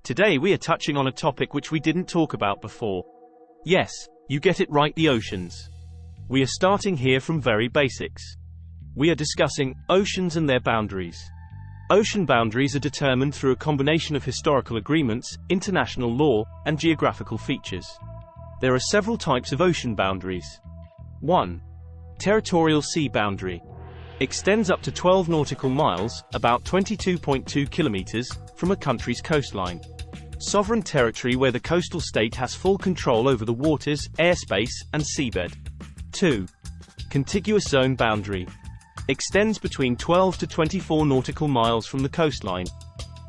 Today we are touching on a topic which we didn't talk about before. Yes, you get it right, the oceans. We are starting here from very basics. We are discussing oceans and their boundaries. Ocean boundaries are determined through a combination of historical agreements, international law, and geographical features. There are several types of ocean boundaries. 1. Territorial sea boundary. Extends up to 12 nautical miles, about 22.2 kilometers, from a country's coastline. Sovereign territory where the coastal state has full control over the waters, airspace, and seabed. 2. Contiguous zone boundary. Extends between 12 to 24 nautical miles from the coastline.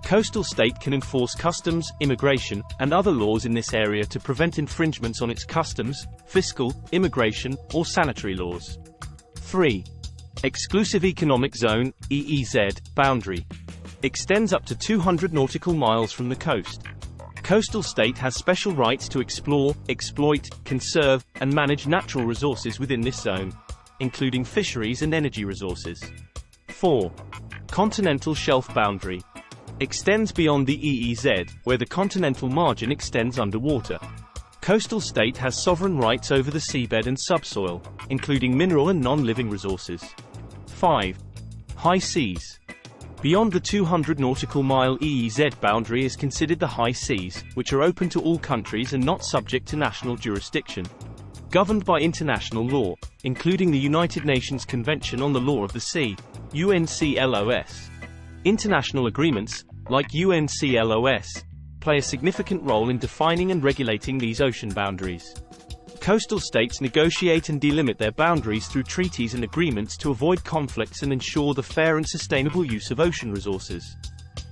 Coastal state can enforce customs, immigration, and other laws in this area to prevent infringements on its customs, fiscal, immigration, or sanitary laws. 3. Exclusive Economic Zone, EEZ, boundary. Extends up to 200 nautical miles from the coast. Coastal state has special rights to explore, exploit, conserve, and manage natural resources within this zone, including fisheries and energy resources. 4. Continental shelf boundary. Extends beyond the EEZ, where the continental margin extends underwater. Coastal state has sovereign rights over the seabed and subsoil, including mineral and non-living resources. 5. High seas. Beyond the 200 nautical mile EEZ boundary is considered the high seas, which are open to all countries and not subject to national jurisdiction. Governed by international law, including the United Nations Convention on the Law of the Sea, UNCLOS. International agreements, like UNCLOS, play a significant role in defining and regulating these ocean boundaries. Coastal states negotiate and delimit their boundaries through treaties and agreements to avoid conflicts and ensure the fair and sustainable use of ocean resources.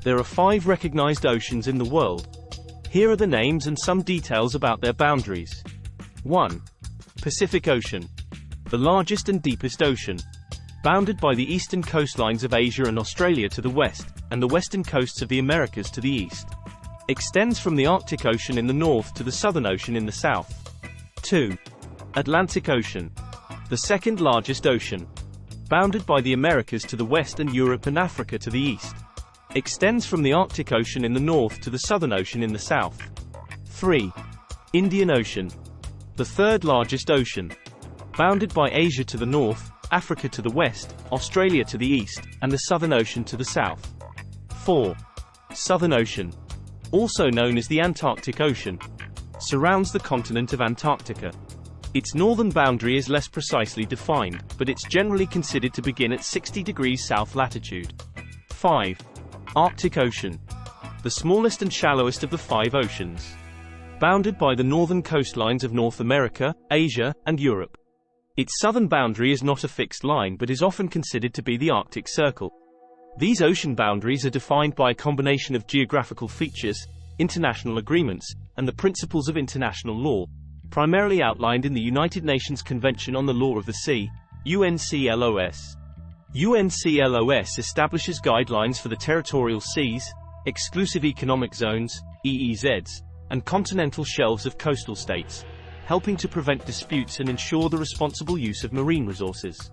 There are 5 recognized oceans in the world. Here are the names and some details about their boundaries. 1. Pacific Ocean. The largest and deepest ocean. Bounded by the eastern coastlines of Asia and Australia to the west, and the western coasts of the Americas to the east. Extends from the Arctic Ocean in the north to the Southern Ocean in the south. 2. Atlantic Ocean. The second largest ocean. Bounded by the Americas to the west and Europe and Africa to the east. Extends from the Arctic Ocean in the north to the Southern Ocean in the south. 3. Indian Ocean. The third largest ocean. Bounded by Asia to the north, Africa to the west, Australia to the east, and the Southern Ocean to the south. 4. Southern Ocean. Also known as the Antarctic Ocean. Surrounds the continent of Antarctica. Its northern boundary is less precisely defined, but it's generally considered to begin at 60 degrees south latitude. 5. Arctic Ocean. The smallest and shallowest of the 5 oceans. Bounded by the northern coastlines of North America, Asia, and Europe. Its southern boundary is not a fixed line but is often considered to be the Arctic Circle. These ocean boundaries are defined by a combination of geographical features, international agreements, and the principles of international law, primarily outlined in the United Nations Convention on the Law of the Sea, UNCLOS. UNCLOS establishes guidelines for the territorial seas, exclusive economic zones, EEZs, and continental shelves of coastal states, helping to prevent disputes and ensure the responsible use of marine resources.